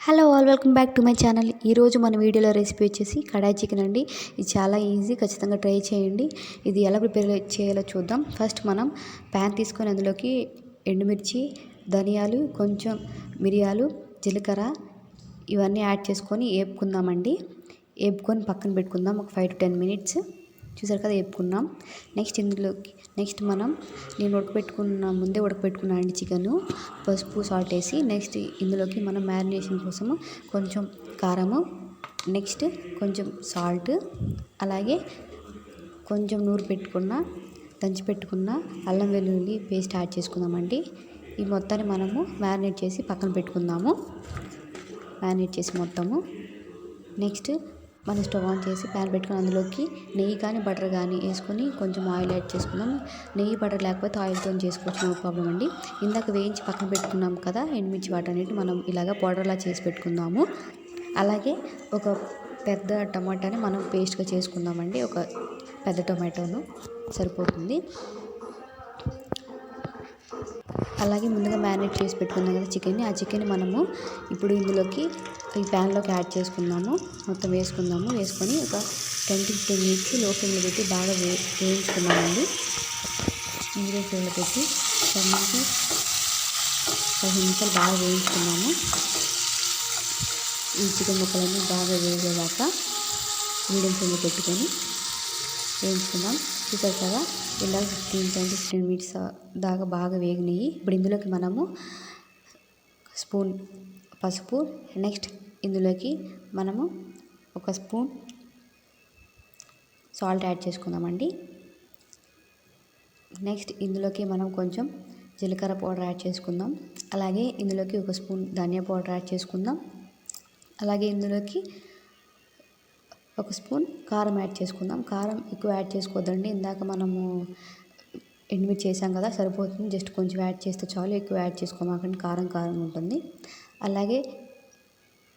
Hello all welcome back to my channel. ఈరోజు మన వీడియోలో రెసిపీ వచ్చేసి కడాయి చికెన్ అండి. ఇది చాలా ఈజీ, ఖచ్చితంగా ట్రై చేయండి. ఇది ఎలా ప్రిపేర్ చేయాలో చూద్దాం. ఫస్ట్ మనం ప్యాన్ తీసుకొని అందులోకి ఎండుమిర్చి, ధనియాలు, కొంచెం మిరియాలు, జీలకర్ర ఇవన్నీ యాడ్ చేసుకొని వేపుకుందామండి. వేపుకొని పక్కన పెట్టుకుందాం ఒక 5 to 10 minutes. చూసారు కదా, వేపుకున్నాం. నెక్స్ట్ మనం ముందే ఉడకపెట్టుకున్నాను అండి చికెను. పసుపు, సాల్ట్ వేసి నెక్స్ట్ ఇందులోకి మనం మ్యారినేషన్ కోసము కొంచెం కారము, నెక్స్ట్ కొంచెం సాల్ట్, అలాగే కొంచెం దంచి పెట్టుకున్న అల్లం వెల్లుల్లి పేస్ట్ యాడ్ చేసుకుందామండి. ఈ మొత్తాన్ని మనము మ్యారినేట్ చేసి పక్కన పెట్టుకుందాము. నెక్స్ట్ మనం స్టవ్ ఆన్ చేసి ప్యాన్ పెట్టుకొని అందులోకి నెయ్యి కానీ బటర్ కానీ వేసుకొని కొంచెం ఆయిల్ యాడ్ చేసుకుందాం. నెయ్యి బటర్ లేకపోతే ఆయిల్తో చేసుకోవచ్చు, నో ప్రాబ్లం అండి. ఇందాక వేయించి పక్కన పెట్టుకున్నాం కదా ఎండుమిర్చి, వాటన్నిటి మనం ఇలాగ పౌడర్లా చేసి పెట్టుకుందాము. అలాగే ఒక పెద్ద టమాటాని మనం పేస్ట్గా చేసుకుందామండి. ఒక పెద్ద టమాటోను సరిపోతుంది. అలాగే ముందుగా మ్యారినేట్ చేసి పెట్టుకున్నాం కదా చికెన్ని, ఆ చికెన్ మనము ఇప్పుడు ఇందులోకి ఈ ప్యాన్లోకి యాడ్ చేసుకుందాము. మొత్తం వేసుకొని ఒక 10 to 15 minutes లో ఫ్లేమ్లో పెట్టి బాగా వేయించుకున్నామండి. మీడియం ఫ్లేమ్లో పెట్టి 10 నుంచి 15 నిమిషాలు బాగా వేయించుకున్నాము. ఈ చికెన్ ముక్కలన్నీ బాగా వేగేదాకా మీడియం ఫ్లేమ్లో పెట్టుకొని వేయించుకుందాం. చూసారు కదా, ఇలా 10 to 15 minutes దాకా బాగా వేగినాయి. ఇప్పుడు ఇందులోకి మనము స్పూన్ పసుపు, నెక్స్ట్ ఇందులోకి మనము ఒక స్పూన్ సాల్ట్ యాడ్ చేసుకుందామండి. నెక్స్ట్ ఇందులోకి మనం కొంచెం జీలకర్ర పౌడర్ యాడ్ చేసుకుందాం. అలాగే ఇందులోకి ఒక స్పూన్ ధనియా పౌడర్ యాడ్ చేసుకుందాం. అలాగే ఇందులోకి ఒక స్పూన్ కారం యాడ్ చేసుకుందాం. కారం ఎక్కువ యాడ్ చేసుకోవద్దండి, ఇందాక మనము ఎండుమిర్చి చేసాం కదా, సరిపోతుంది. జస్ట్ కొంచెం యాడ్ చేస్తే చాలు, ఎక్కువ యాడ్ చేసుకోమాకండి, కారం ఉంటుంది. అలాగే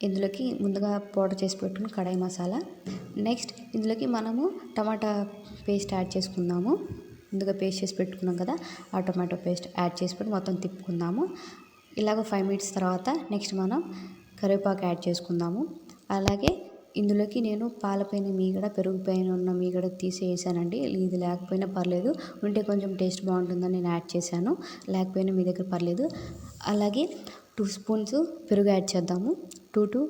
ఇందులోకి ముందుగా పౌడర్ చేసి పెట్టుకుని కడాయి మసాలా, నెక్స్ట్ ఇందులోకి మనము టమాటా పేస్ట్ యాడ్ చేసుకుందాము. ముందుగా పేస్ట్ చేసి పెట్టుకున్నాం కదా, ఆ టమాటో పేస్ట్ యాడ్ చేసి పెట్టి మొత్తం తిప్పుకుందాము. ఇలాగ 5 minutes తర్వాత నెక్స్ట్ మనం కరివేపాకు యాడ్ చేసుకుందాము. అలాగే ఇందులోకి నేను పాలపైన మీగడ, పెరుగు పైన ఉన్న మీగడ తీసేసానండి. ఇది లేకపోయినా పర్లేదు, ఉంటే కొంచెం టేస్ట్ బాగుంటుందని నేను యాడ్ చేశాను. లేకపోయినా మీ దగ్గర పర్లేదు. అలాగే 2 spoons పెరుగు యాడ్ చేద్దాము. 2 to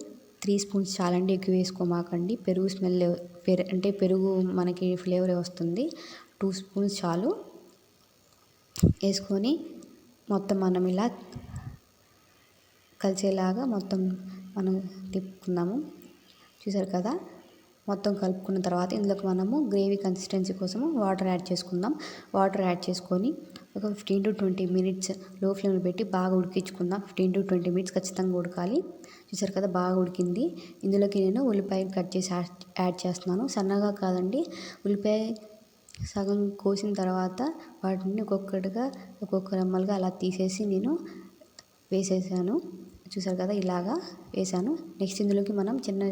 3 spoons చాలండి, ఎక్కువ వేసుకోమాకండి. పెరుగు స్మెల్ అంటే పెరుగు మనకి ఫ్లేవర్ వస్తుంది. 2 spoons చాలు. వేసుకొని మొత్తం మనం ఇలా కలిసేలాగా మొత్తం మనం తిప్పుకుందాము. చూసారు కదా, మొత్తం కలుపుకున్న తర్వాత ఇందులోకి మనము గ్రేవీ కన్సిస్టెన్సీ కోసము వాటర్ యాడ్ చేసుకుందాం. వాటర్ యాడ్ చేసుకొని ఒక 15 to 20 minutes లో ఫ్లేమ్లో పెట్టి బాగా ఉడికించుకుందాం. 15 to 20 minutes ఖచ్చితంగా ఉడకాలి. చూసారు కదా, బాగా ఉడికింది. ఇందులోకి నేను ఉల్లిపాయ కట్ చేసి యాడ్ చేస్తున్నాను. సన్నగా కాదండి, ఉల్లిపాయ సగం కోసిన తర్వాత వాటిని ఒక్కొక్క రెమ్మలుగా అలా తీసేసి నేను వేసేసాను. చూసారు కదా, ఇలాగా వేసాను. నెక్స్ట్ ఇందులోకి మనం చిన్న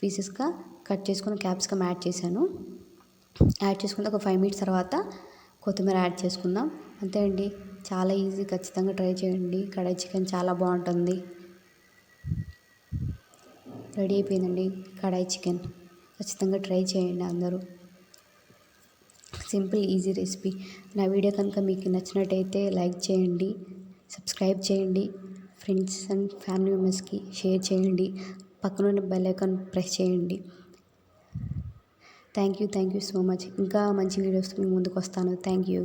పీసెస్గా కట్ చేసుకుని క్యాప్సికమ్ యాడ్ చేశాను. యాడ్ చేసుకున్న ఒక 5 minutes తర్వాత కొత్తిమీర యాడ్ చేసుకుందాం. అంతే అండి, చాలా ఈజీ, ఖచ్చితంగా ట్రై చేయండి. కడాయి చికెన్ చాలా బాగుంటుంది. రెడీ అయిపోయిందండి కడాయి చికెన్. ఖచ్చితంగా ట్రై చేయండి అందరూ. Simple easy recipe. నా వీడియో కనుక మీకు నచ్చినట్టయితే లైక్ చేయండి, సబ్స్క్రైబ్ చేయండి, ఫ్రెండ్స్ అండ్ ఫ్యామిలీ మెంబర్స్కి షేర్ చేయండి, పక్కనున్న బెల్ ఐకాన్ ప్రెస్ చేయండి. Thank you so much. ఇంకా మంచి వీడియోస్ మీ ముందుకు వస్తాను. Thank you.